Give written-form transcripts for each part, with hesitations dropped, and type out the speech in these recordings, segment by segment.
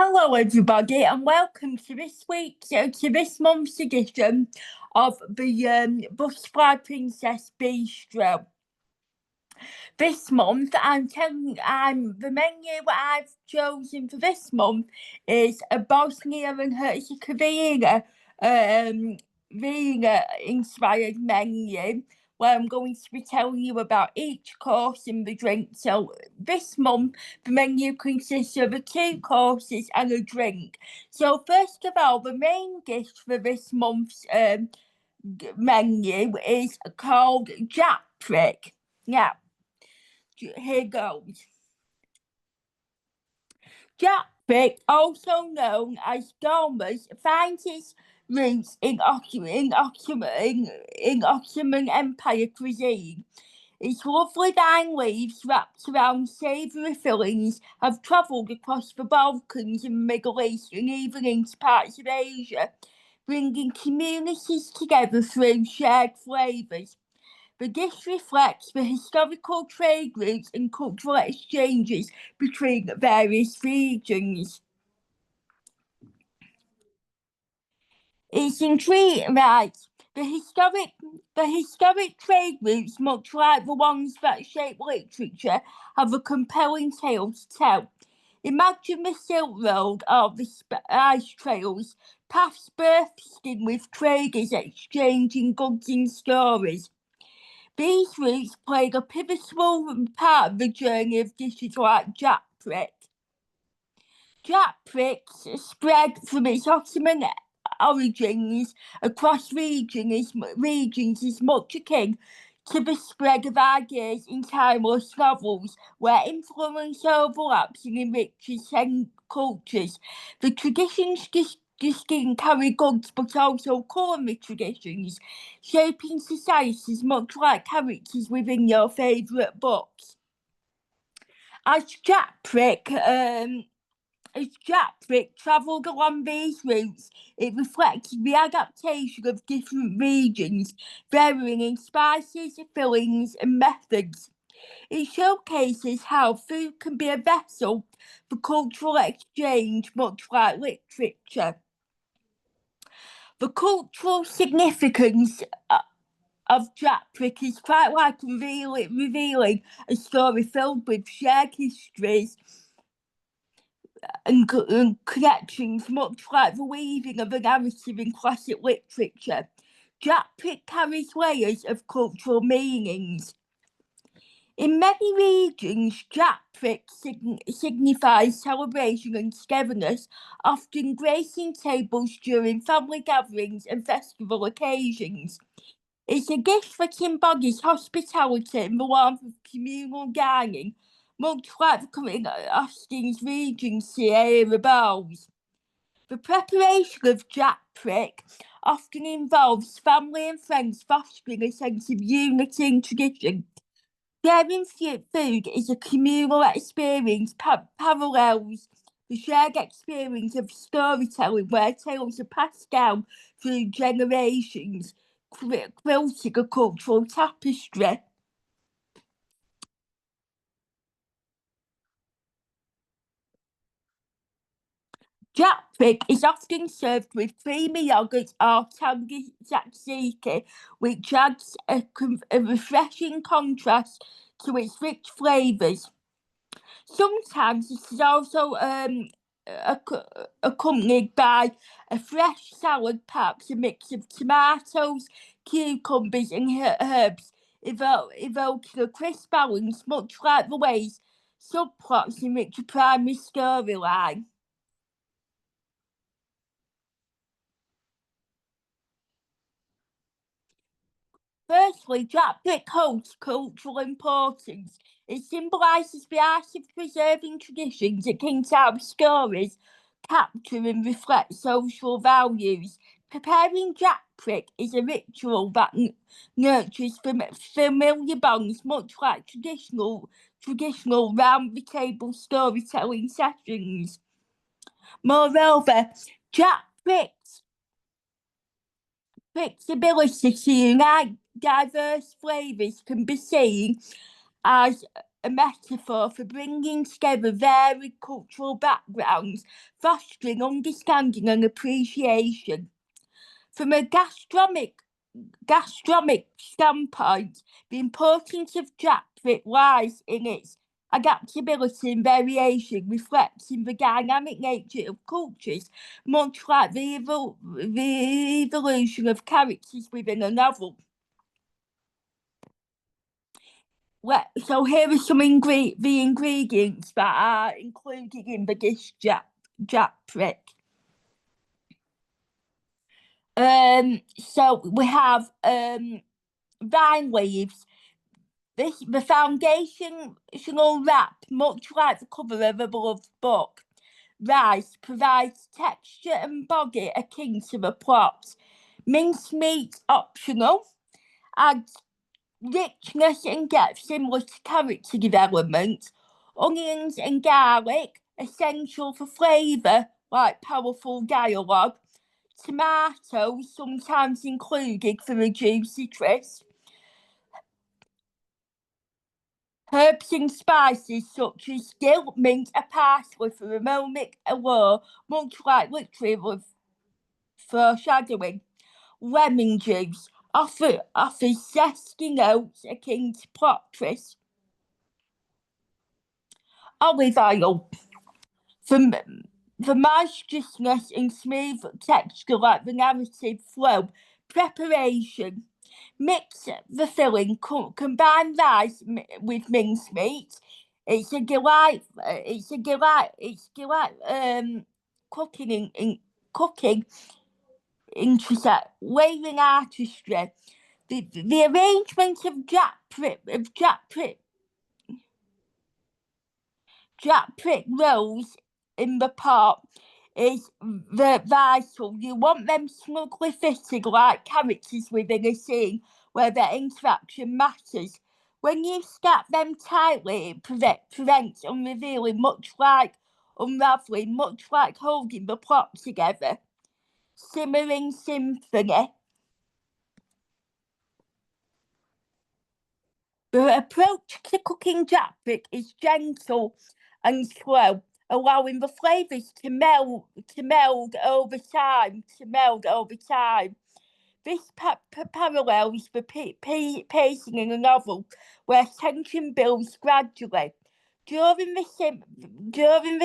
Hello, everybody, and welcome to this month's edition of the Butterfly Princess Bistro. This month, the menu that I've chosen for this month is a Bosnia and Herzegovina inspired menu, where I'm going to be telling you about each course and the drink. So this month, the menu consists of 2 courses and a drink. So first of all, the main dish for this month's menu is called Japrak. Now, here goes. Japrak, also known as dolmas, finds its roots in Ottoman Empire cuisine. Its lovely vine leaves wrapped around savoury fillings have travelled across the Balkans and Middle East and even into parts of Asia, bringing communities together through shared flavours. The dish reflects the historical trade routes and cultural exchanges between various regions. It's intriguing, right? The historic trade routes, much like the ones that shape literature, have a compelling tale to tell. Imagine the Silk Road or the ice trails, paths bursting with traders exchanging goods and stories. These routes played a pivotal part of the journey of dishes like Japrak. Japrak spread from its Ottoman origins across regions is much akin to the spread of ideas in timeless novels, where influence overlaps and enriches cultures. The traditions just didn't carry goods but also culinary traditions, shaping societies much like characters within your favourite books. As Japrak travelled along these routes, it reflected the adaptation of different regions, varying in spices, fillings, and methods. It showcases how food can be a vessel for cultural exchange, much like literature. The cultural significance of Japrak is quite like revealing a story filled with shared histories and connections, much like the weaving of a narrative in classic literature. Japrak carries layers of cultural meanings. In many regions, Japrak signifies celebration and togetherness, often gracing tables during family gatherings and festival occasions. It's a gift that embodies hospitality and the warmth of communal dining, much like the coming Austin's Regency era balls. The preparation of Japrak often involves family and friends, fostering a sense of unity and tradition. Sharing food is a communal experience, parallels the shared experience of storytelling, where tales are passed down through generations, quilting a cultural tapestry. Japrak is often served with creamy yogurt or tangy tzatziki, which adds a refreshing contrast to its rich flavours. Sometimes this is also accompanied by a fresh salad, perhaps a mix of tomatoes, cucumbers, and herbs, evoking a crisp balance, much like the ways subplots enrich a primary storyline. Firstly, Japrak holds cultural importance. It symbolises the art of preserving traditions that can tell stories, capture and reflect social values. Preparing Japrak is a ritual that nurtures familiar bonds, much like traditional round-the-table storytelling sessions. Moreover, Japrak's ability to unite diverse flavours can be seen as a metaphor for bringing together varied cultural backgrounds, fostering understanding and appreciation. From a gastronomic standpoint, the importance of Japrak lies in its adaptability and variation, reflecting the dynamic nature of cultures, much like the evolution of characters within a novel. So here are some the ingredients that are included in the dish Japrak. So we have vine leaves. The foundational wrap, much like the cover of a beloved book. Rice provides texture and body akin to the plot. Minced meat optional, adds richness and depth similar to character development. Onions and garlic, essential for flavour, like powerful dialogue. Tomatoes, sometimes included for a juicy crisp. Herbs and spices such as dill, mint, and parsley for aromatic allure, much like literary with foreshadowing. Lemon juice offers zesty notes akin to poached. Olive oil for moisturousness and smooth texture like the narrative flow. Preparation. Mix the filling, combine rice with mincemeat. It's a delight. Cooking intricate, layering artistry. The arrangement of Japrak rolls in the pot is vital. You want them snugly fitted like characters within a scene where their interaction matters. When you stack them tightly, it prevents unraveling, much like holding the plot together. Simmering symphony. The approach to cooking Japrak is gentle and slow, allowing the flavours to meld over time. This parallels the pacing in a novel, where tension builds gradually. During the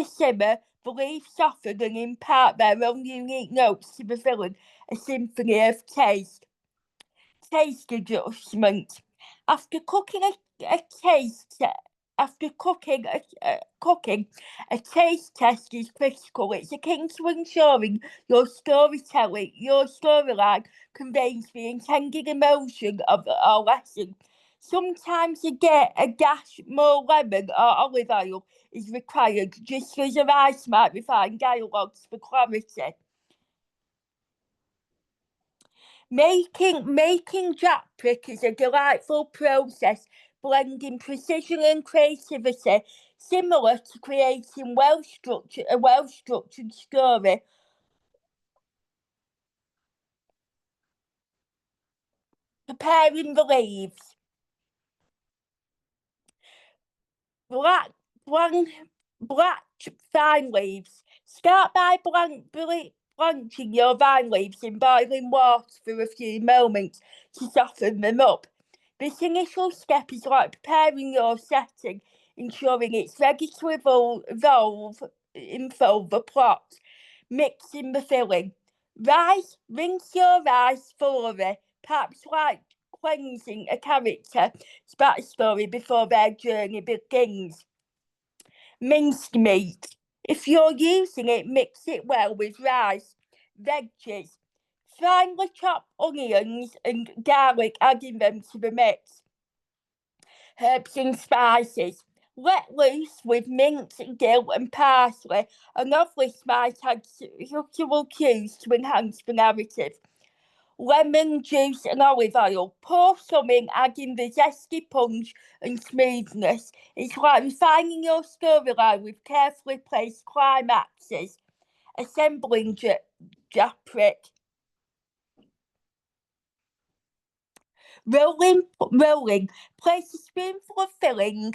simmer, the leaves soften and impart their own unique notes to the villain, a symphony of taste. Taste adjustment. After cooking a taste test is critical. It's akin to ensuring your storyline conveys the intended emotion of our lesson. Sometimes a dash more lemon or olive oil is required, just as a rice might refine dialogues for clarity. Making Japrak is a delightful process, blending precision and creativity, similar to creating a well-structured story. Preparing the leaves. Black vine leaves. Start by blanching your vine leaves in boiling water for a few moments to soften them up. This initial step is like preparing your setting, ensuring it's ready to evolve the plot. Mixing the filling. Rice, rinse your rice thoroughly, perhaps like cleansing a character's backstory before their journey begins. Minced meat. If you're using it, mix it well with rice. Veggies. Finely chop onions and garlic, adding them to the mix. Herbs and spices. Let loose with mint, dill and parsley. A novelist might add subtle cues to enhance the narrative. Lemon juice and olive oil. Pour some in, adding the zesty punch and smoothness. It's like refining your storyline with carefully placed climaxes. Assembling Japrak. Rolling. Place a spoonful of filling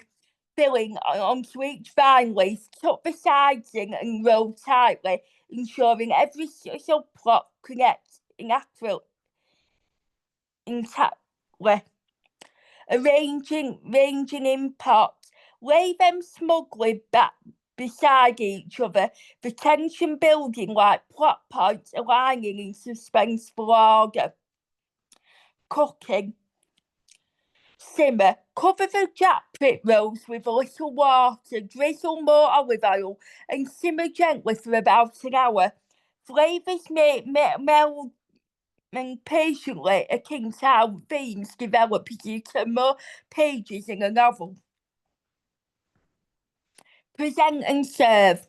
filling onto each vine leaf, tuck the sides in and roll tightly, ensuring every subplot connects inaccurately. Arranging in pots, lay them smugly back beside each other, the tension building like plot points aligning in suspenseful order. Cooking. Simmer. Cover the japrak rolls with a little water, drizzle more olive oil, and simmer gently for about an hour. Flavours meld and patiently akin to how themes develop as you turn more pages in a novel. Present and serve.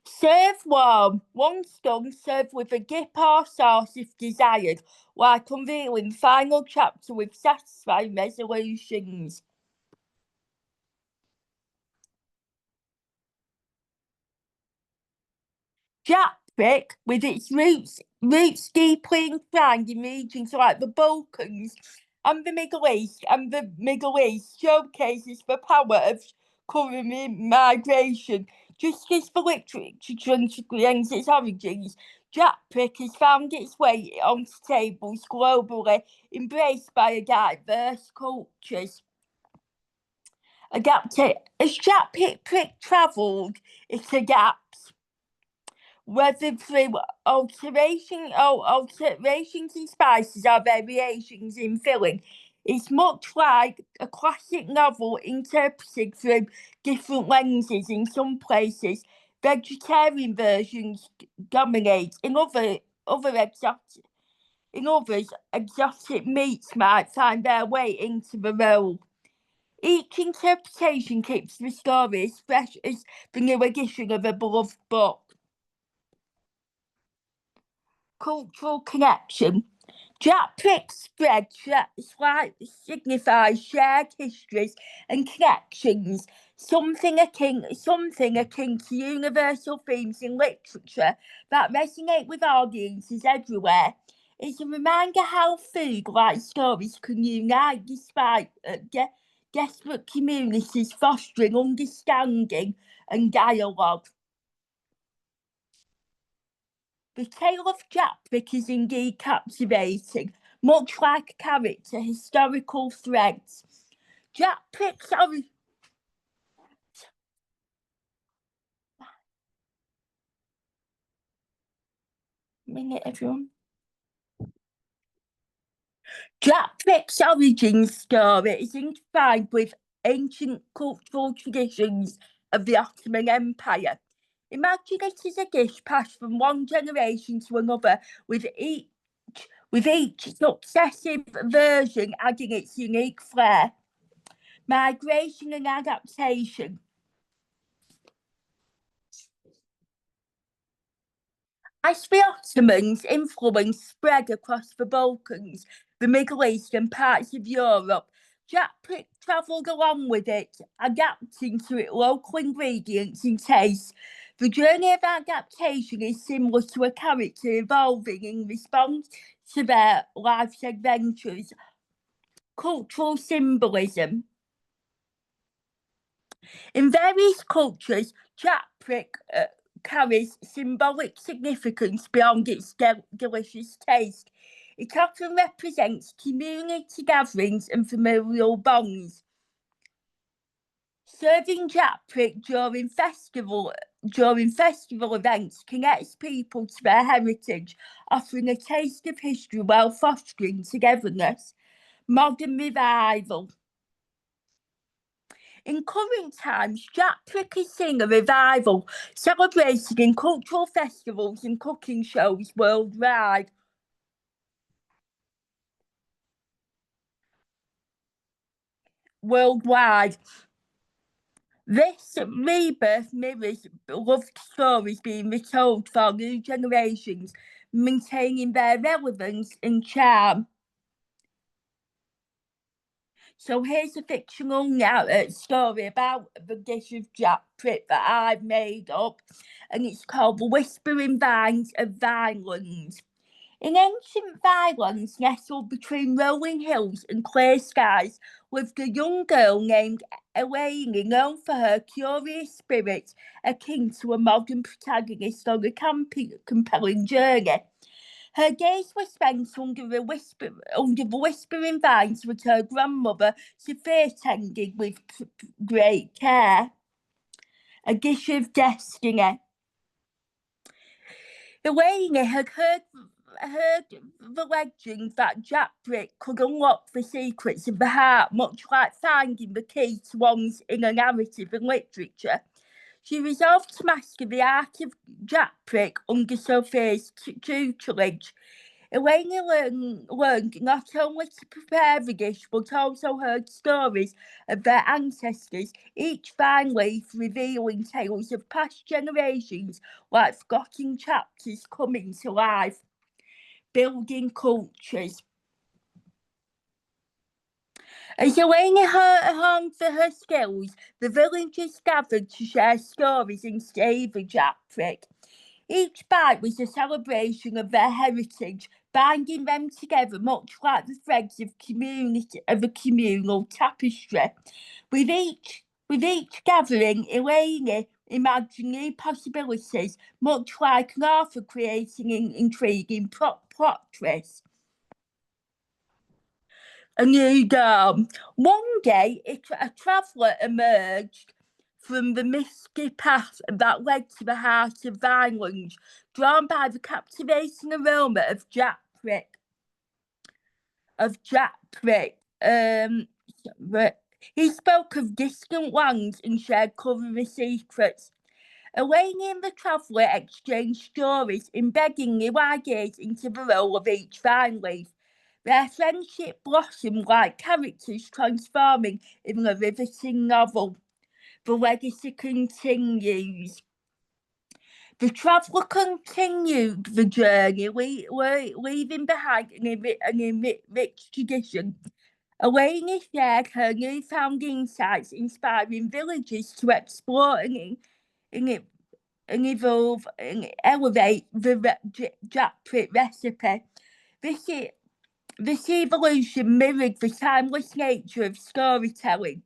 Serve warm. Once done, serve with a dip or sauce if desired, like unveiling final chapter with satisfying resolutions. Japrak, with its roots deeply entwined in regions like the Balkans and the Middle East, showcases the power of culinary migration. Just as the literature transcends its origins, Japrak has found its way onto tables globally, embraced by diverse cultures. Adapted. As Japrak travelled, it adapts. Whether through alterations in spices or variations in filling, it's much like a classic novel interpreted through different lenses. In some places, vegetarian versions dominate. In others, exotic meats might find their way into the role. Each interpretation keeps the story as fresh as the new edition of a beloved book. Cultural connection. Japrak spread signifies shared histories and connections, something akin to universal themes in literature that resonate with audiences everywhere. It's a reminder how food, like stories, can unite despite desperate communities, fostering understanding and dialogue. The tale of Japrak is indeed captivating, much like a character, historical threads. Japrak's Japrak's origin story is intertwined with ancient cultural traditions of the Ottoman Empire. Imagine it as a dish passed from one generation to another, with each successive version adding its unique flair. Migration and adaptation. As the Ottomans' influence spread across the Balkans, the Middle East and parts of Europe, Japrak travelled along with it, adapting to its local ingredients and tastes. The journey of adaptation is similar to a character evolving in response to their life's adventures. Cultural symbolism. In various cultures, Japrak carries symbolic significance beyond its delicious taste. It often represents community gatherings and familial bonds. Serving Japrak during festival events connects people to their heritage, offering a taste of history while fostering togetherness. Modern revival. In current times, Japrak is seeing a revival, celebrated in cultural festivals and cooking shows worldwide. This rebirth mirrors beloved stories being retold for new generations, maintaining their relevance and charm. So here's a fictional story about the dish of Japrak that I've made up, and it's called The Whispering Vines of Vineland. In ancient violence nestled between rolling hills and clear skies lived a young girl named Elaine, known for her curious spirit, akin to a modern protagonist on a compelling journey. Her days were spent under the whispering vines which her grandmother Sophia tended with great care. A dish of destiny. Elaine had heard the legend that Japrak could unlock the secrets of the heart, much like finding the key to one's inner narrative in literature. She resolved to master the art of Japrak under Sophia's tutelage. Elena learned not only to prepare the dish, but also heard stories of their ancestors, each vine leaf revealing tales of past generations, like forgotten chapters coming to life. Building cultures. As Elena honed for her skills, the villagers gathered to share stories and savour Japrak. Each bite was a celebration of their heritage, binding them together much like the threads of a communal tapestry. With each gathering, Elena imagined new possibilities, much like an author creating an intriguing plot twist. A new dawn. One day, a traveller emerged from the misty path that led to the heart of Vineland, drawn by the captivating aroma of Japrak. He spoke of distant lands and shared culinary secrets. Elaine and the traveller exchanged stories, embedding new ideas into the role of each vine leaf. Their friendship blossomed like characters transforming in a riveting novel. The legacy continues. The traveller continued the journey, leaving behind an rich tradition. Elaine shared her newfound insights, inspiring villagers to explore and evolve and elevate the Japrak recipe. This evolution mirrored the timeless nature of storytelling,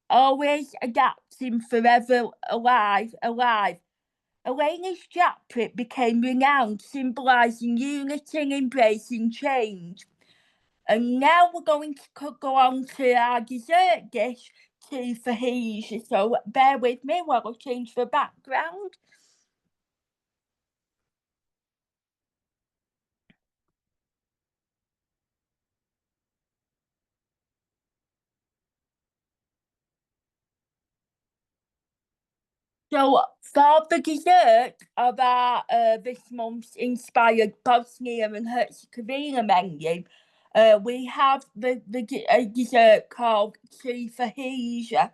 always adapting, forever alive. Elena's Japrak became renowned, symbolising unity and embracing change. And now we're going to go on to our dessert dish, Tufahija. So bear with me while I change the background. So for the dessert of our this month's inspired Bosnia and Herzegovina menu, we have the dessert called Tufahija.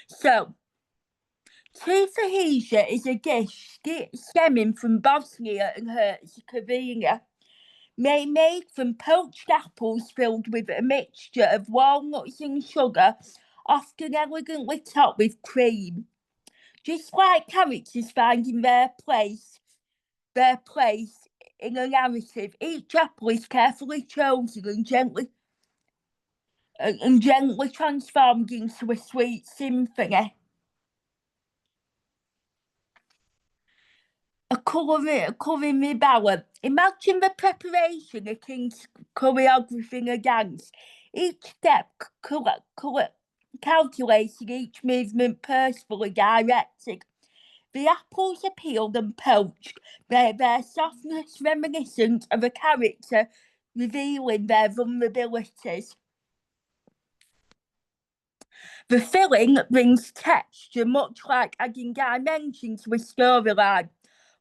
So Tufahija is a dish stemming from Bosnia and Herzegovina, made from poached apples filled with a mixture of walnuts and sugar, often elegantly topped with cream. Just like characters finding their place in a narrative, each apple is carefully chosen and gently transformed into a sweet symphony. A culinary balance. Imagine the preparation akin to choreographing a dance. Each step calculating, each movement purposefully directed. The apples are peeled and poached, their softness reminiscent of a character, revealing their vulnerabilities. The filling brings texture, much like adding dimension to a storyline.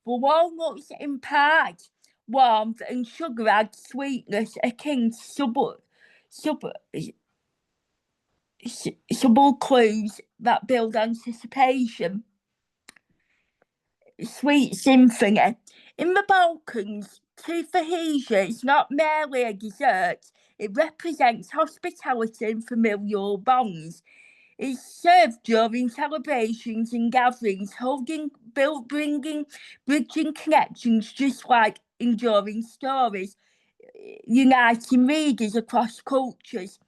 The walnuts impart warmth and sugar add sweetness akin to subtle clues that build anticipation. Sweet symphony. In the Balkans, Tufahija is not merely a dessert, it represents hospitality and familial bonds. It's served during celebrations and gatherings, bridging connections just like enduring stories, uniting readers across cultures.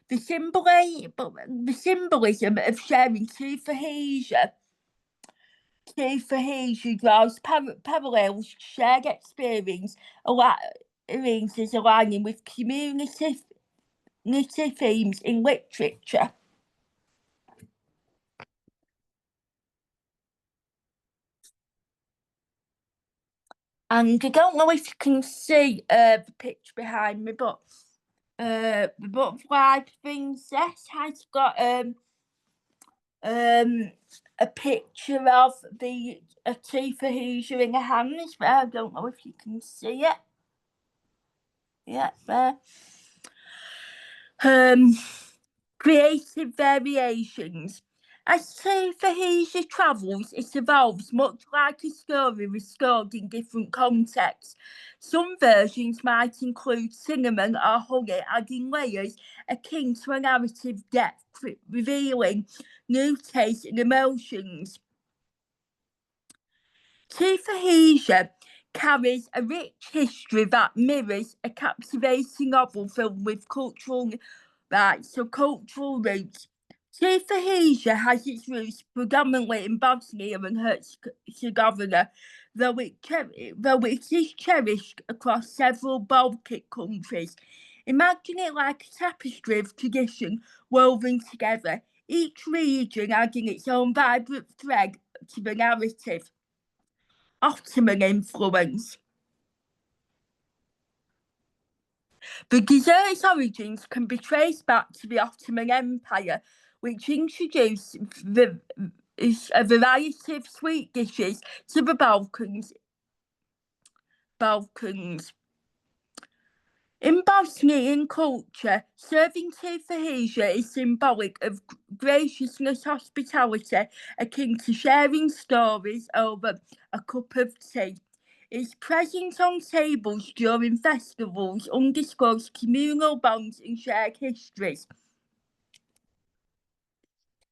The symbolism of sharing Tufahija draws parallels to shared experiences aligning with community themes in literature. And I don't know if you can see the picture behind me, but the Butterfly Princess has got a picture of a Tufahija in her hands, but I don't know if you can see it. Yeah, there. Creative variations. As Tufahija travels, it evolves much like a story restored in different contexts. Some versions might include cinnamon or honey, adding layers akin to a narrative depth, revealing new tastes and emotions. Tufahija carries a rich history that mirrors a captivating novel filled with cultural roots. Tufahija has its roots predominantly in Bosnia and Herzegovina, though it is cherished across several Balkan countries. Imagine it like a tapestry of tradition woven together, each region adding its own vibrant thread to the narrative. Ottoman influence. The dessert's origins can be traced back to the Ottoman Empire, which introduced a variety of sweet dishes to the Balkans. In Bosnian culture, serving Tufahija is symbolic of graciousness, hospitality, akin to sharing stories over a cup of tea. Its presence on tables during festivals underscores communal bonds and shared histories.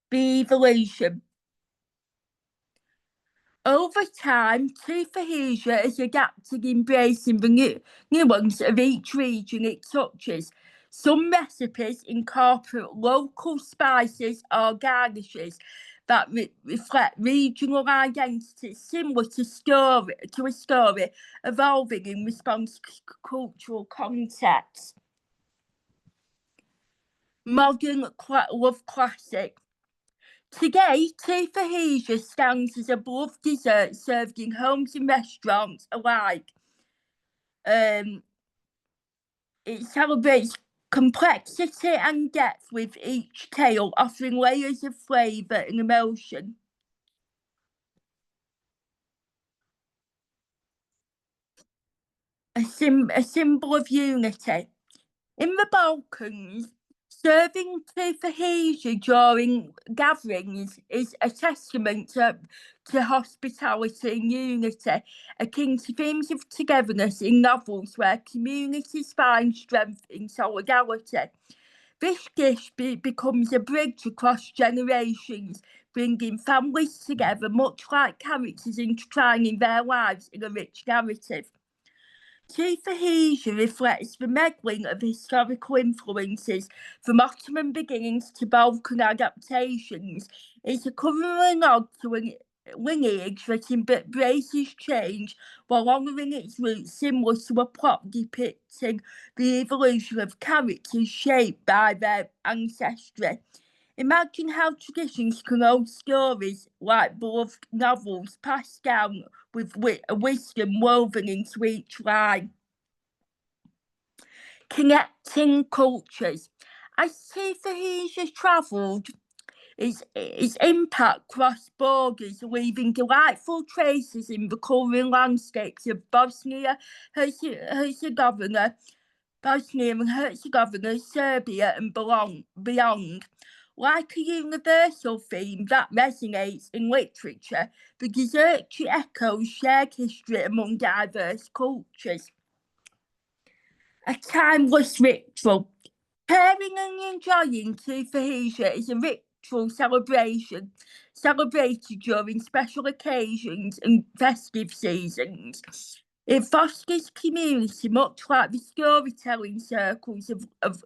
The evolution. Over time, Tufahija has adapted, embracing the nuance of each region it touches. Some recipes incorporate local spices or garnishes that reflect regional identities, similar to a story evolving in response to cultural contexts. Modern love classic. Today, Tufahija stands as a beloved dessert served in homes and restaurants alike. It celebrates complexity and depth with each tale, offering layers of flavour and emotion. A symbol of unity. In the Balkans, serving Tufahija during gatherings is a testament to hospitality and unity, akin to themes of togetherness in novels where communities find strength in solidarity. This dish becomes a bridge across generations, bringing families together, much like characters intertwining their lives in a rich narrative. Tufahija reflects the meddling of historical influences, from Ottoman beginnings to Balkan adaptations. It's a culinary nod to a lineage that embraces change while honouring its roots, similar to a plot depicting the evolution of characters shaped by their ancestry. Imagine how traditions can hold stories like beloved novels passed down with wisdom woven into each line. Connecting cultures. As Tufahija travelled, its impact crossed borders, leaving delightful traces in the colouring landscapes of Bosnia and Herzegovina, Serbia, and beyond. Like a universal theme that resonates in literature, the dessert echoes shared history among diverse cultures. A timeless ritual. Preparing and enjoying Tufahija is a ritual celebration celebrated during special occasions and festive seasons. It fosters community, much like the storytelling circles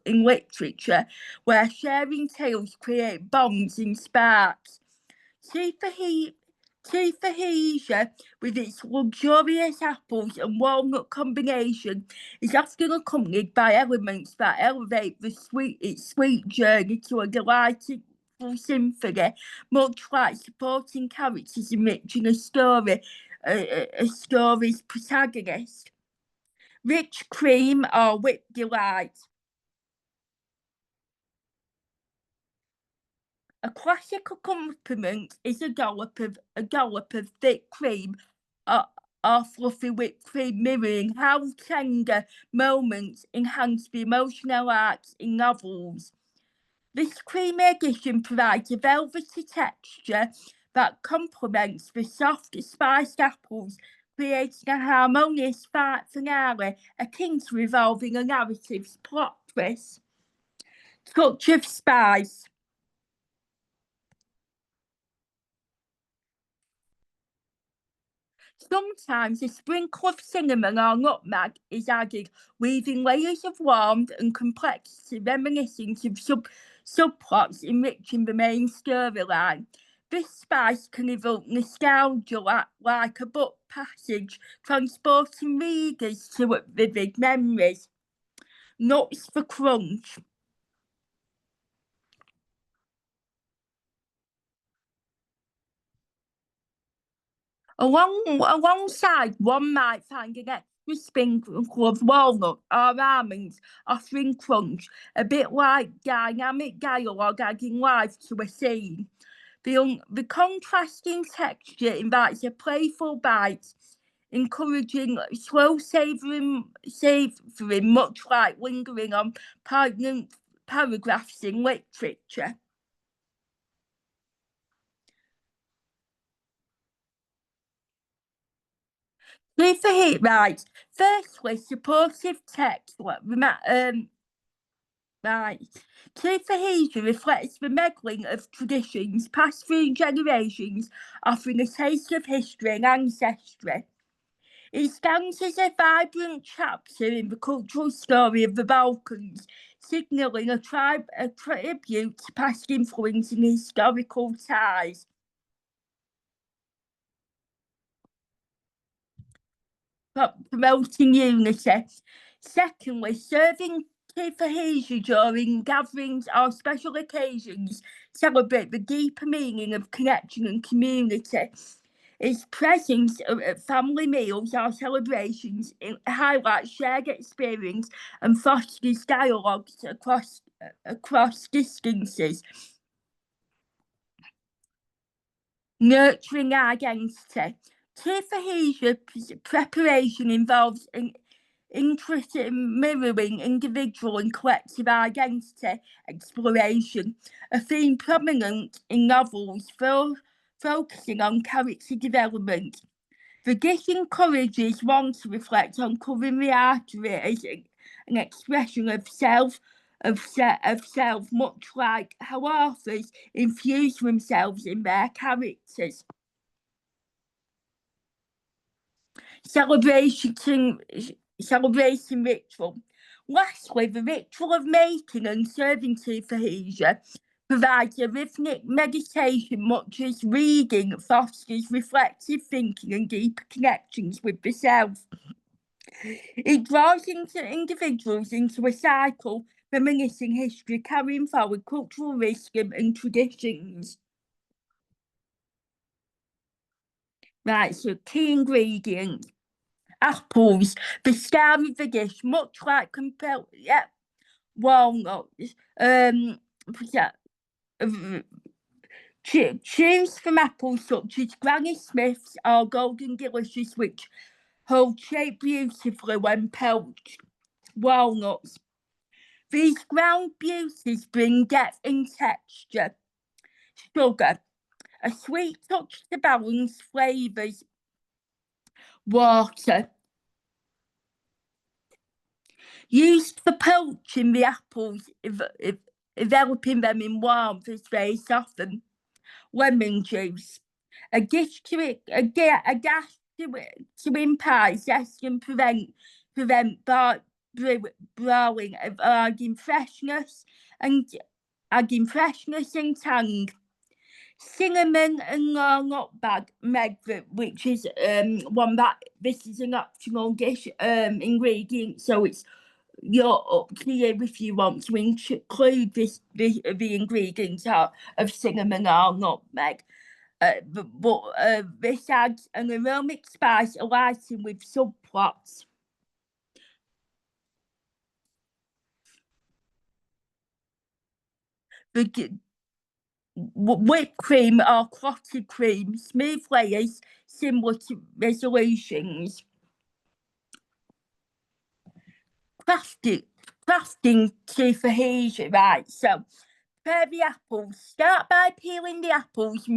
in literature, where sharing tales create bonds and sparks. Tufahija, with its luxurious apples and walnut combination, is often accompanied by elements that elevate its sweet journey to a delightful symphony, much like supporting characters enriching a story's protagonist. Rich cream or whipped delight. A classic accompaniment is a dollop of thick cream or fluffy whipped cream, mirroring how tender moments enhance the emotional arcs in novels. This creamy addition provides a velvety texture that complements the soft spiced apples, creating a harmonious finale akin to revolving a narrative's plot twist. Touch of spice. Sometimes a sprinkle of cinnamon or nutmeg is added, weaving layers of warmth and complexity reminiscent of subplots enriching the main storyline. This spice can evoke nostalgia like a book passage, transporting readers to vivid memories. Nuts for crunch. Alongside, one might find an extra sprinkle of walnut or almonds, offering crunch, a bit like dynamic dialogue adding life to a scene. The contrasting texture invites a playful bite, encouraging slow savouring, much like lingering on poignant paragraphs in literature. Right. Firstly, supportive text. Right. Tufahija reflects the meddling of traditions passed through generations, offering a taste of history and ancestry. It stands as a vibrant chapter in the cultural story of the Balkans, signalling a tribute to past influence and historical ties. Promoting unity. Secondly, serving Tufahija during gatherings or special occasions celebrate the deeper meaning of connection and community. Its presence at family meals or celebrations highlights shared experience and fosters dialogues across distances. Nurturing identity. Tufahija preparation involves an intricate mirroring individual and collective identity exploration, a theme prominent in novels focusing on character development. The dish encourages one to reflect on culinary artery as an expression of self, much like how authors infuse themselves in their characters. Celebration ritual. Lastly, the ritual of making and serving Tufahija provides a rhythmic meditation, much as reading fosters reflective thinking and deeper connections with the self. It draws individuals into a cycle, reminiscing history, carrying forward cultural wisdom and traditions. Right, so key ingredients. Apples, the star of the dish, much like walnuts. Yeah, choose from apples such as Granny Smiths or Golden Delicious, which hold shape beautifully when poached. Walnuts. These ground beauties bring depth and texture. Sugar, a sweet touch to balance flavours. Water, used for poaching the apples, enveloping them in warmth as they soften. Lemon juice, a dash to impart zest and prevent brewing of adding freshness and tang. Cinnamon and walnut megret, which is one that this is an optional dish ingredient, so it's you're up to you if you want to include the ingredients of cinnamon or nutmeg. But this adds an aromatic spice alighting with subplots. The whipped cream or clotted cream, smooth layers similar to resolutions. Crafting Tufahija, right? So, prepare the apples. Start by peeling the apples,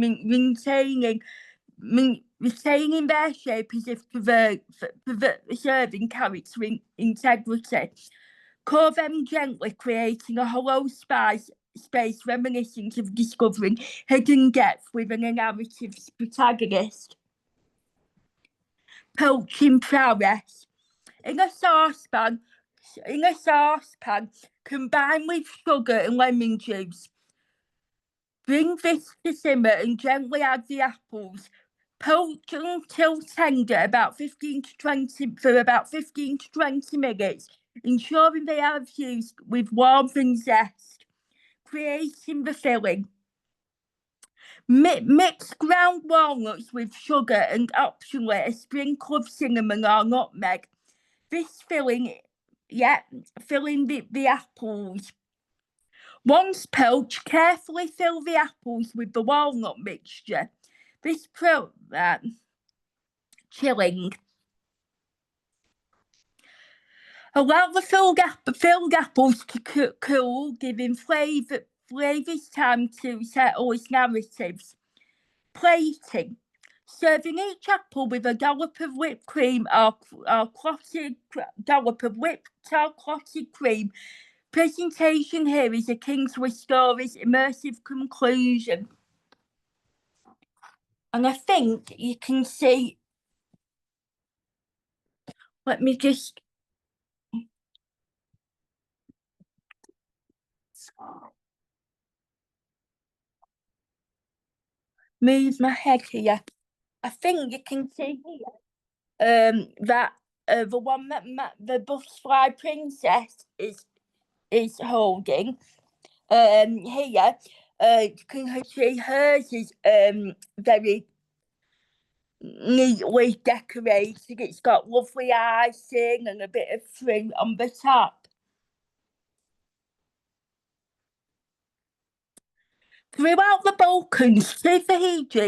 retaining their shape as if preserving character integrity. Core them gently, creating a hollow space reminiscent of discovering hidden depth within a narrative's protagonist. Poaching prowess. In a saucepan, combine with sugar and lemon juice. Bring this to simmer and gently add the apples. Poach until tender about 15 to 20 minutes, ensuring they are infused with warmth and zest. Creating the filling. Mix ground walnuts with sugar and optionally a sprinkle of cinnamon or nutmeg. This filling the apples. Once poached, carefully fill the apples with the walnut mixture. This chilling. Allow the filled apples to cool, giving flavours time to settle as narratives. Plating. Serving each apple with a dollop of whipped cream or clotted cream. Presentation here is akin to a story's immersive conclusion. And I think you can see, let me just move my head here. I think you can see here that the one that the Butterfly Princess is holding here. You can see hers is very neatly decorated. It's got lovely icing and a bit of fruit on the top. Throughout the Balkans, Tufahija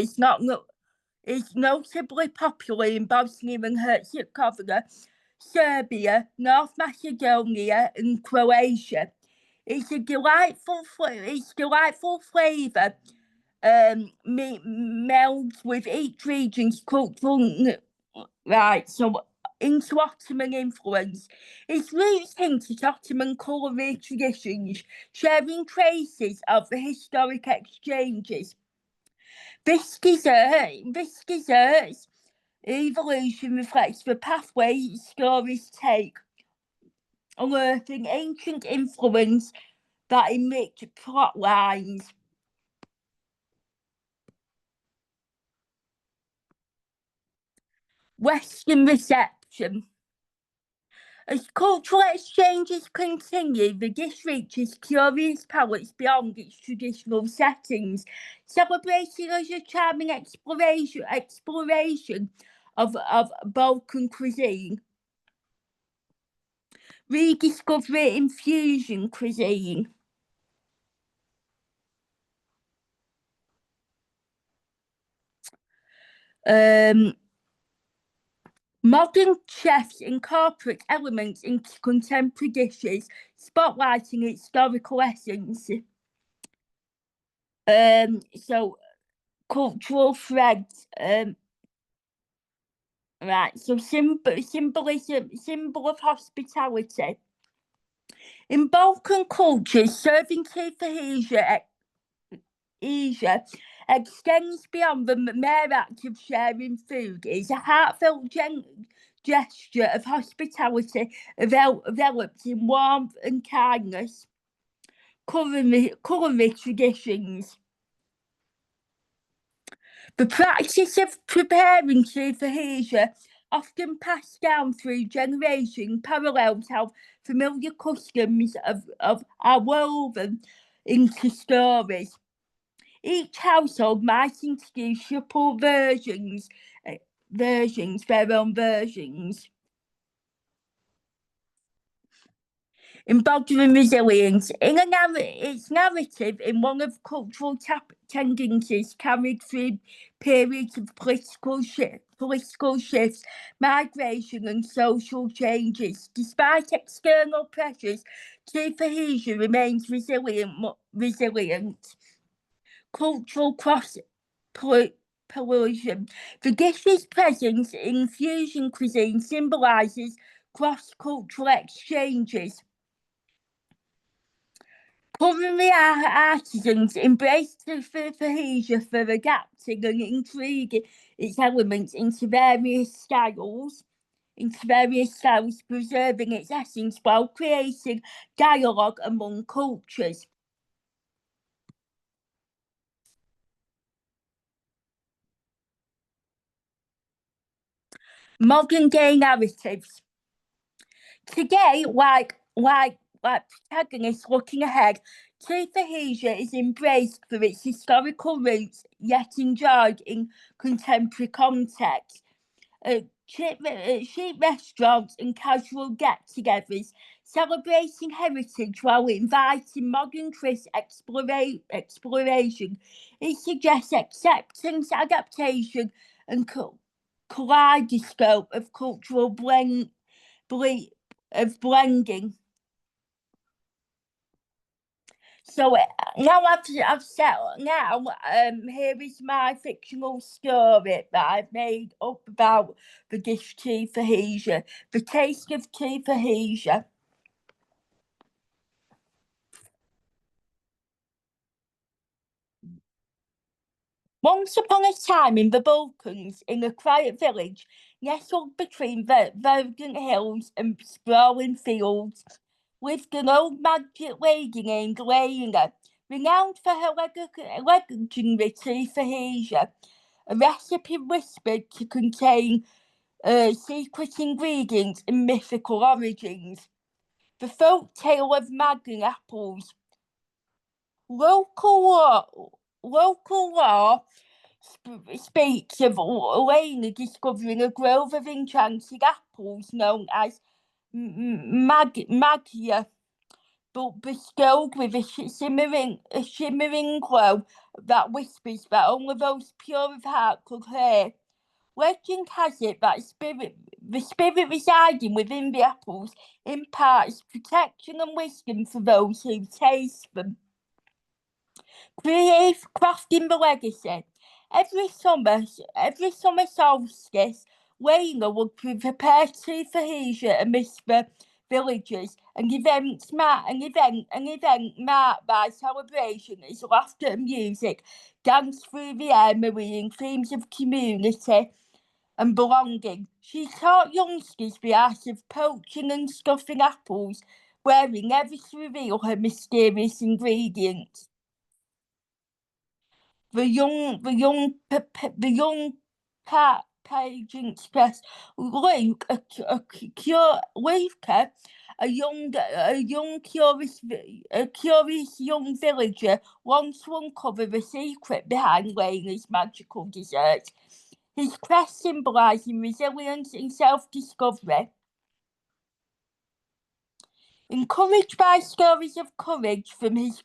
is notably popular in Bosnia and Herzegovina, Serbia, North Macedonia, and Croatia. It's a delightful flavour. Melds with each region's cultural right. So into Ottoman influence. Its roots hint at Ottoman culinary traditions, sharing traces of the historic exchanges. This dessert's evolution reflects the pathway stories take, unearthing ancient influence that enrich plot lines. Western reception. As cultural exchanges continue, the dish reaches curious palates beyond its traditional settings, celebrating as a charming exploration of Balkan cuisine. Rediscovery infusion cuisine. Modern chefs incorporate elements into contemporary dishes, spotlighting its historical essence. So cultural threads. Right. So symbol of hospitality. In Balkan cultures, serving Tufahija extends beyond the mere act of sharing food. It's a heartfelt gesture of hospitality developed in warmth and kindness. Culinary traditions. The practice of preparing Tufahija, often passed down through generations, parallels how familiar customs are woven into stories. Each household might introduce several versions, their own versions. Embodying resilience. Its narrative in one of cultural tendencies carried through periods of political shifts, migration and social changes. Despite external pressures, Tufahija remains resilient. Cultural cross-pollution. The dish's presence in fusion cuisine symbolises cross-cultural exchanges. Culinary artisans embraced the Tufahija for adapting and intriguing its elements into various styles, preserving its essence while creating dialogue among cultures. Modern day narratives. Today, like protagonists looking ahead, Tufahija is embraced for its historical roots, yet enjoyed in contemporary context. Cheap restaurants and casual get-togethers, celebrating heritage while inviting modern twist exploration. It suggests acceptance, adaptation, and kaleidoscope of cultural blending. So now I've set now. Here is my fictional story that I've made up about the dish Tufahija, the taste of Tufahija. Once upon a time in the Balkans, in a quiet village nestled between verdant hills and sprawling fields, lived an old magic lady named Lena, renowned for her legendary Tufahija, a recipe whispered to contain secret ingredients and mythical origins. The folk tale of Magnum apples. Local law speaks of Lena discovering a grove of enchanted apples known as Rakija, but bestowed with a shimmering glow that whispers that only those pure of heart could hear. Legend has it that the spirit residing within the apples imparts protection and wisdom for those who taste them. Crafting the legacy. Every summer solstice, Lena would prepare Tufahija amidst the villages, an event marked by celebration is laughter and music, dance through the air, marrying themes of community and belonging. She taught youngsters the art of poaching and stuffing apples, wearing never to reveal her mysterious ingredients. The young pageant expressed Luke, a curious young villager, wants to uncover the secret behind Lena's magical dessert. His crest symbolising resilience and self-discovery. Encouraged by stories of courage from his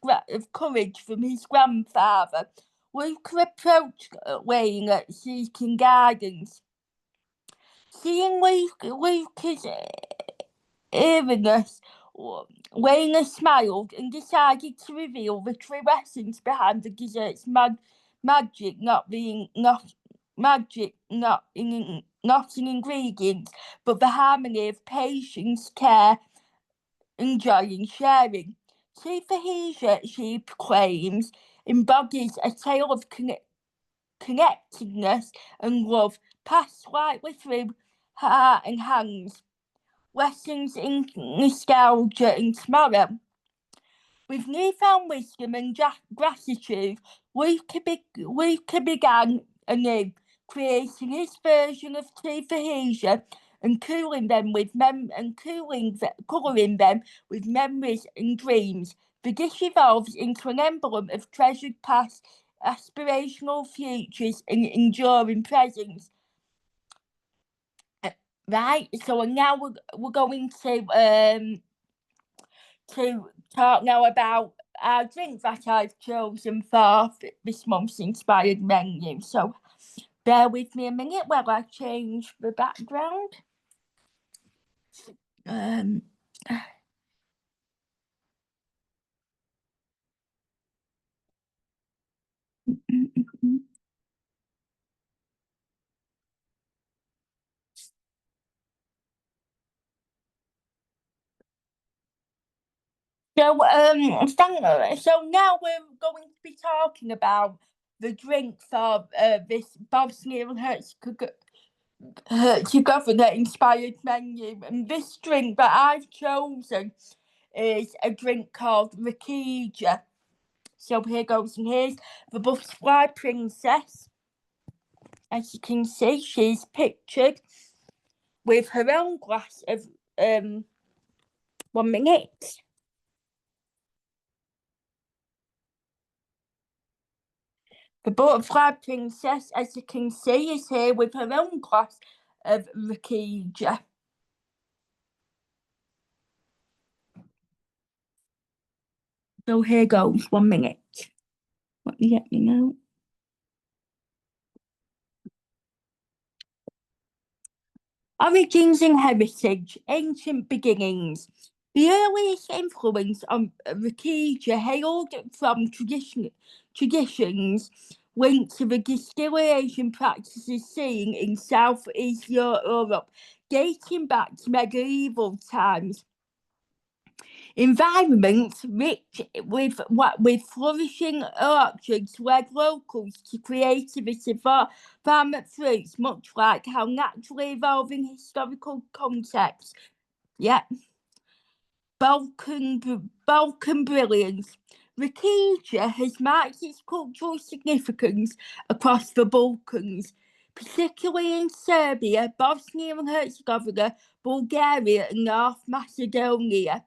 grandfather, Luke approached Lena seeking guidance. Seeing Luke's eagerness, Lena smiled and decided to reveal the true essence behind the dessert's magic, not in ingredients, but the harmony of patience, care, and joy in sharing. Tufahija, she proclaims, embodies a tale of connectedness and love pass slightly through heart and hands, lessons in nostalgia and tomorrow. With newfound wisdom and gratitude, Luca began anew, creating his version of Tufahija and colouring them with memories and dreams. The dish evolves into an emblem of treasured past, aspirational futures, and enduring presents. Right, so now we're going to talk now about our drink that I've chosen for this month's inspired menu. So bear with me a minute while I change the background. So now we're going to be talking about the drink for this Bosnia and Herzegovina inspired menu, and this drink that I've chosen is a drink called Rakija. So here goes, and here's the Butterfly Princess. As you can see, she's pictured with her own glass of 1 minute. The Butterfly Princess, as you can see, is here with her own glass of Rakija. So here goes, 1 minute. Let me know. Origins and heritage, ancient beginnings. The earliest influence on Rakija hailed from traditions linked to the distillation practices seen in Southeast Europe, dating back to medieval times. Environments rich with flourishing orchards led locals to creativity for farmer fruits, much like how naturally evolving historical contexts. Yeah. Balkan brilliance. Rakija has marked its cultural significance across the Balkans, particularly in Serbia, Bosnia and Herzegovina, Bulgaria, and North Macedonia.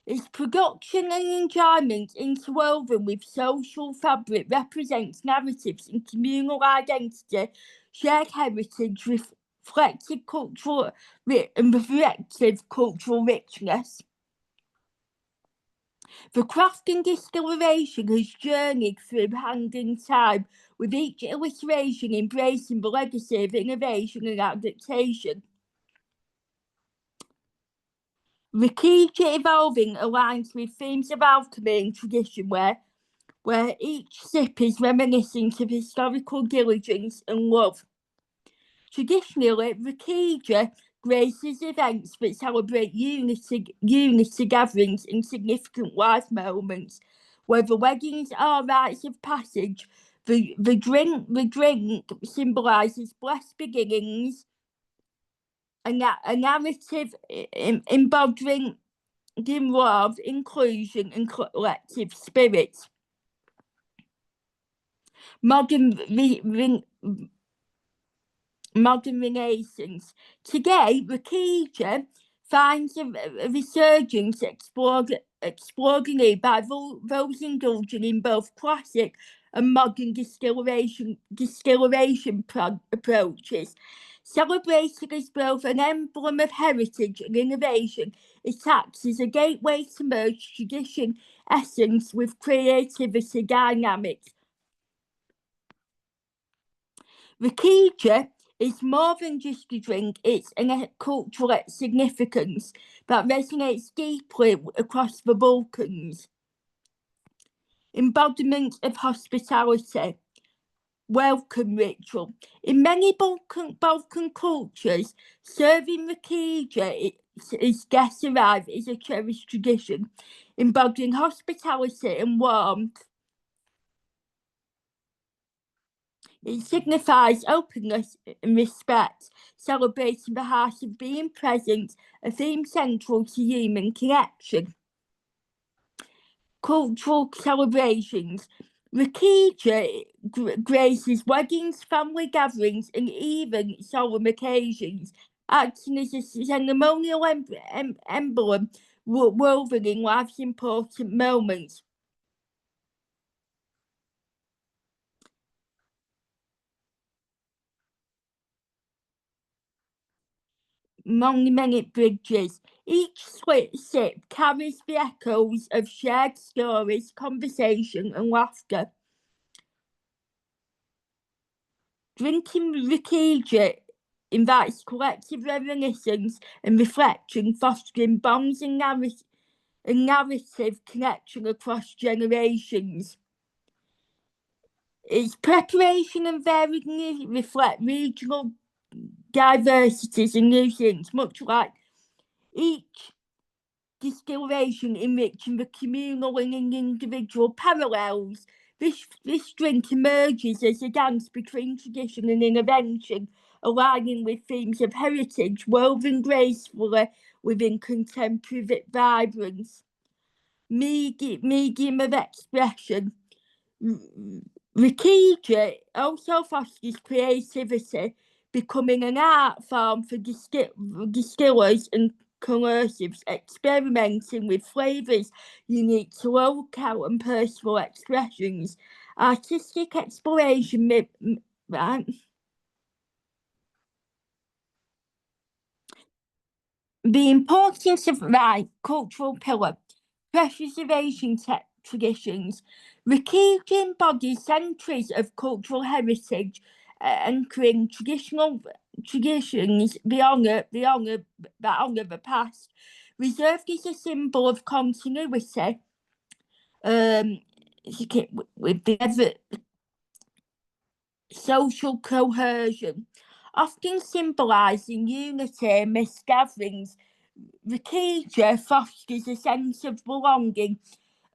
Its production and enjoyment interwoven with social fabric represents narratives and communal identity, shared heritage, reflective cultural richness. The craft and distillation has journeyed through hand in time, with each iteration embracing the legacy of innovation and adaptation. Rakija evolving aligns with themes of alchemy and tradition, where each sip is reminiscent of historical diligence and love. Traditionally, Rakija graces events that celebrate unity gatherings and significant life moments. Whether weddings or rites of passage, the drink symbolises blessed beginnings, a narrative embodying love, inclusion, and collective spirit. Modern Renaissance. Today, Rakija finds a resurgence explored anew by those indulging in both classic and modern distillation approaches. Celebrated as both an emblem of heritage and innovation, it acts as a gateway to merge tradition essence with creativity dynamics. Rakija is more than just a drink, it's a cultural significance that resonates deeply across the Balkans. Embodiment of hospitality. Welcome ritual. In many Balkan cultures, serving Rakija as guests arrive is a cherished tradition, embodying hospitality and warmth. It signifies openness and respect, celebrating the heart of being present, a theme central to human connection. Cultural celebrations. Rakija graces weddings, family gatherings, and even solemn occasions, acting as a ceremonial emblem woven in life's important moments. Monument bridges. Each sip carries the echoes of shared stories, conversation, and laughter. Drinking Rakija invites collective reminiscence and reflection, fostering bonds and narrative connection across generations. Its preparation and varied reflect regional diversities and nutrients, much like each distillation enriching the communal and individual parallels. This drink emerges as a dance between tradition and innovation, aligning with themes of heritage woven gracefully within contemporary vibrance. Medium of expression. Rakija also fosters creativity, becoming an art form for distillers and coercives, experimenting with flavours unique to local and personal expressions. Artistic exploration the importance of cultural pillar, preservation traditions. Rakija embodies centuries of cultural heritage, anchoring traditions that honour the past. Reserved as a symbol of continuity, with the social cohesion, often symbolising unity amidst gatherings. Rakija fosters a sense of belonging,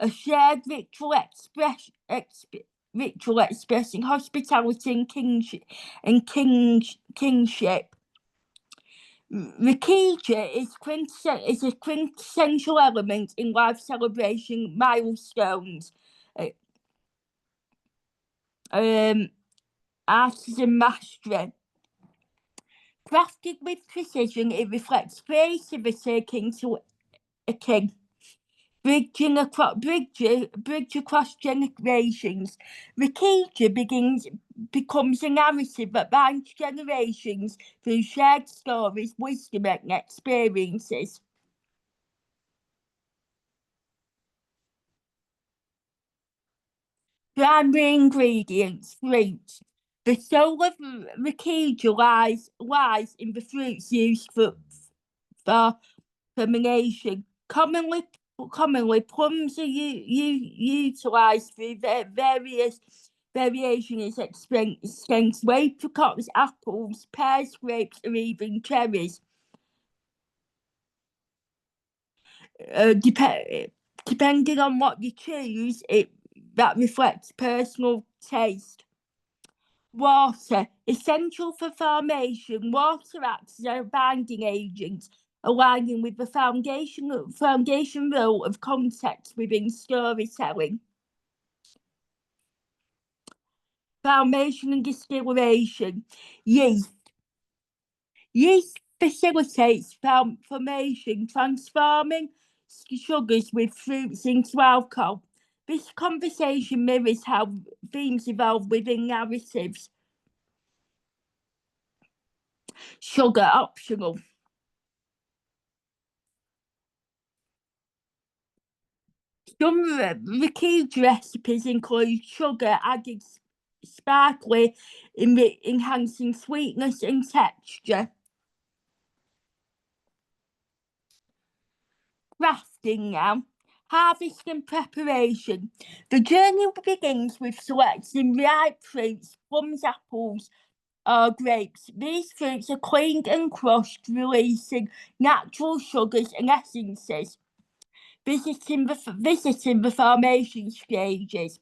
a shared ritual expressing hospitality and kingship. Rakija is a quintessential element in life celebration milestones. Artisan mastery. Crafted with precision, it reflects creativity akin to a king. Bridge across generations. Rakija becomes a narrative that binds generations through shared stories, wisdom, and experiences. Primary ingredients: fruits. The soul of Rakija lies in the fruits used for fermentation. Commonly, plums are utilised through various variations extends apricots, apples, pears, grapes, or even cherries. Depending on what you choose, that reflects personal taste. Water, essential for formation. Water acts as a binding agent, aligning with the foundation role of context within storytelling. Formation and distillation. Yeast. Yeast facilitates formation, transforming sugars with fruits into alcohol. This conversation mirrors how themes evolve within narratives. Sugar optional. Some Rakija recipes include sugar added sparkly, enhancing sweetness and texture. Crafting now. Harvest and preparation. The journey begins with selecting ripe fruits, plums, apples, or grapes. These fruits are cleaned and crushed, releasing natural sugars and essences. Visiting the formation stages.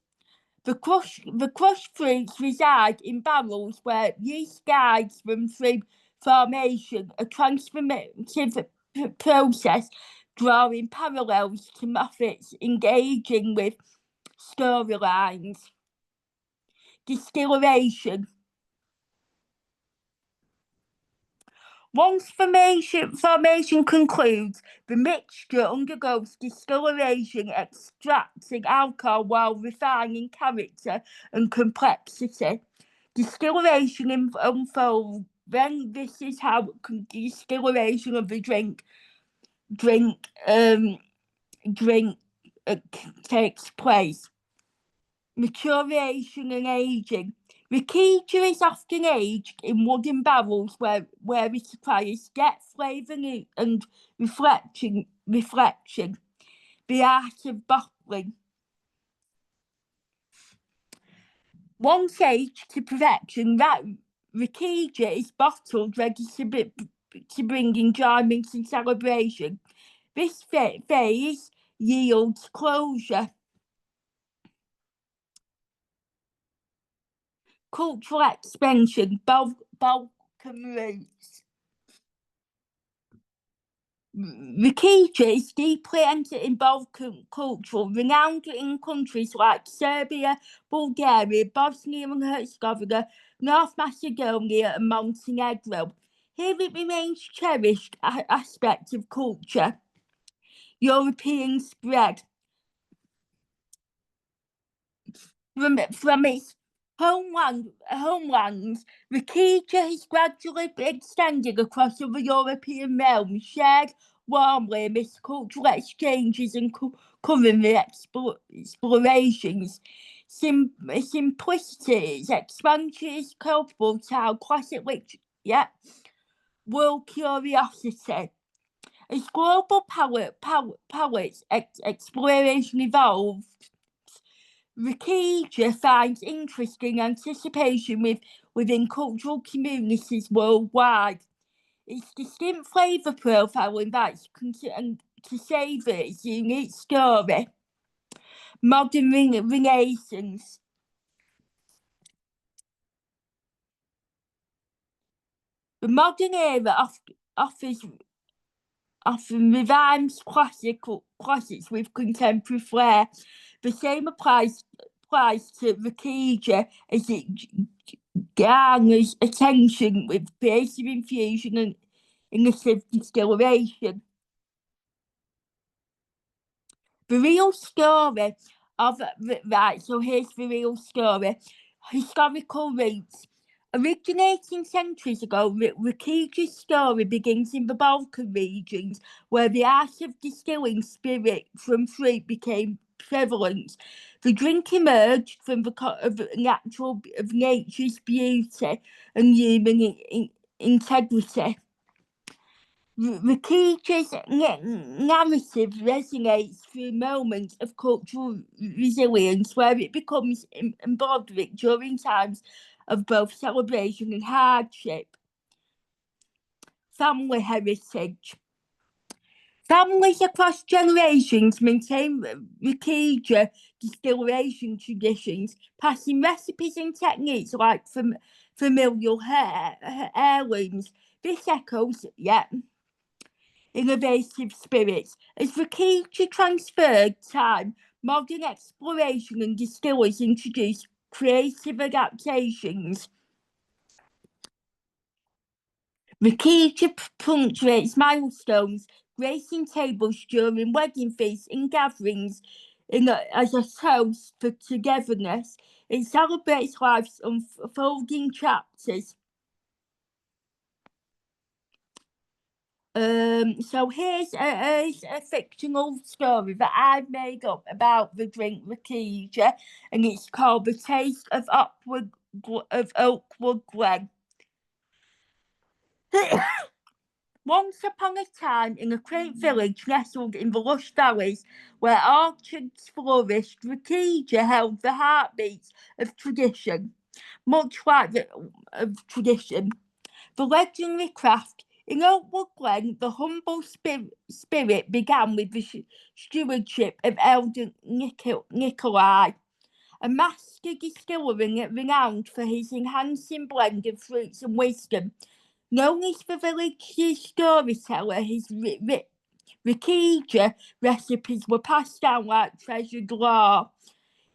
The crushed fruits reside in barrels where yeast guides them through formation, a transformative process drawing parallels to methods engaging with storylines. Distillation. Once formation concludes, the mixture undergoes distillation, extracting alcohol while refining character and complexity. Distillation unfolds. Then this is how distillation of the drink takes place. Maturation and aging. Rakija is often aged in wooden barrels where it acquires depth, flavour and reflection. The art of bottling. Once aged to perfection, Rakija is bottled, ready to bring enjoyment and celebration. This phase yields closure. Cultural expansion, Balkan roots. Rakija is deeply entered in Balkan culture, renowned in countries like Serbia, Bulgaria, Bosnia and Herzegovina, North Macedonia and Montenegro. Here it remains cherished aspect of culture. European spread. From its homelands, Rakija has gradually extended across other European realms, shared warmly amidst cultural exchanges and culinary explorations. Simplicity, its expansion is culpable to how classic literature, world curiosity. As global palette exploration evolved, Rakija finds interesting anticipation within cultural communities worldwide. Its distinct flavour profile invites to savour its unique story. Modern Renaissance. The modern era often revives classics with contemporary flair. The same applies to Rakija as it garners attention with creative infusion and innovative distillation. The real story of so here's the real story. Historical roots. Originating centuries ago, Rakija's story begins in the Balkan regions, where the art of distilling spirit from fruit became prevalent. The drink emerged from of nature's beauty and human integrity. Rakija's narrative resonates through moments of cultural resilience, where it becomes embodied during times of both celebration and hardship. Family heritage. Families across generations maintain Rakija distillation traditions, passing recipes and techniques like familial heirlooms. This echoes, innovative spirits. As Rakija transferred time, modern exploration and distillers introduced creative adaptations. Rakija punctuates milestones, gracing tables during wedding feasts and gatherings as a toast for togetherness. It celebrates life's unfolding chapters. So here's a fictional story that I've made up about the drink Rakija, and it's called The Taste of Oakwood Glen. Once upon a time, in a quaint village nestled in the lush valleys where orchards flourished, Rakija held the heartbeats of tradition. Much like tradition, the legendary craft in Oakwood Glen, the humble spirit began with the stewardship of Elder Nikolai, a master distillery renowned for his enhancing blend of fruits and wisdom. Known as the village's storyteller, his Rakija recipes were passed down like treasured lore.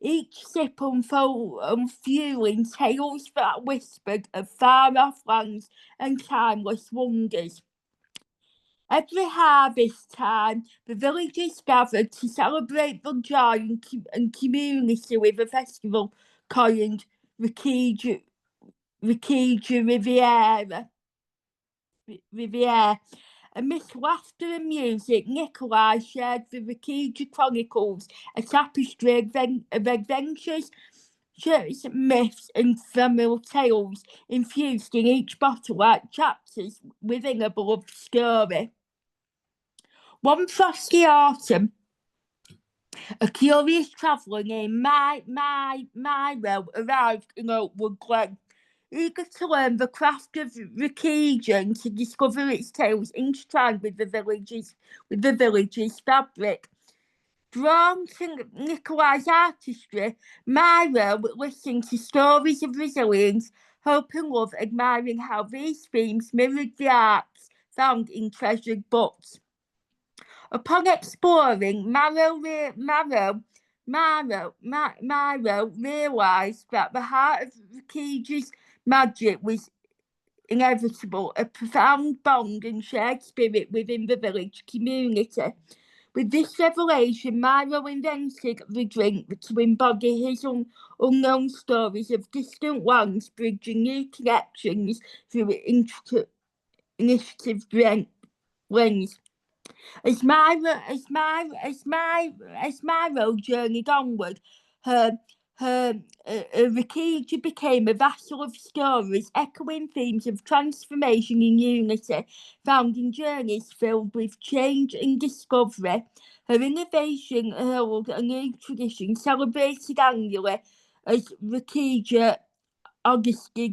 Each sip unfueling tales that whispered of far-off lands and timeless wonders. Every harvest time, the villagers gathered to celebrate the joy and community with a festival coined Rakija Riviera. Amidst laughter and music, Nikolai shared the Rakija Chronicles, a tapestry of adventures, myths, and familiar tales infused in each bottle like chapters within a beloved story. One frosty autumn, a curious traveller named Myro arrived in Oakwood Glen, eager to learn the craft of Rakija and to discover its tales intertwined with the village's fabric. Drawn to Nikolai's artistry, Myro listened to stories of resilience, hope and love, admiring how these themes mirrored the arts found in treasured books. Upon exploring, Myro realised that the heart of Rakija's magic was inevitable, a profound bond and shared spirit within the village community. With this revelation, Myro invented the drink to embody his unknown stories of distant lands, bridging new connections through intricate initiative brings. As Myro journeyed onward, her Rakija became a vessel of stories, echoing themes of transformation and unity, found in journeys filled with change and discovery. Her innovation heralded a new tradition celebrated annually as Rakija Odyssey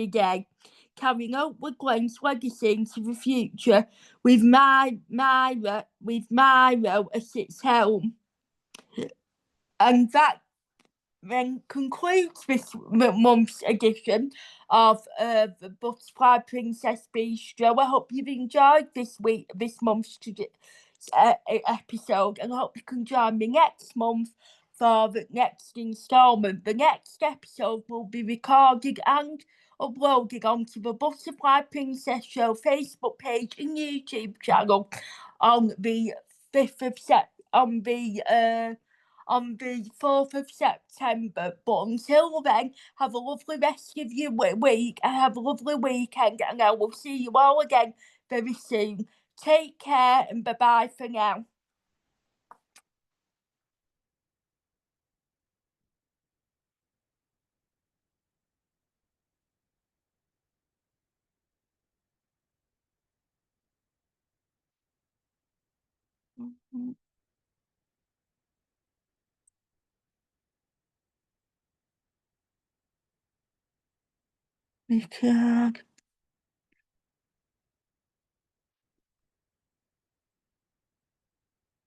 Day, carrying Oakwood Glen's legacy into the future with Myro as its helm. And that then concludes this month's edition of the Butterfly Princess Bistro. I hope you've enjoyed this month's episode, and I hope you can join me next month for the next instalment. The next episode will be recorded and uploaded onto the Butterfly Princess Show Facebook page and YouTube channel on the 4th of September. But until then, have a lovely rest of your week and have a lovely weekend, and I will see you all again very soon. Take care and bye-bye for now. We can.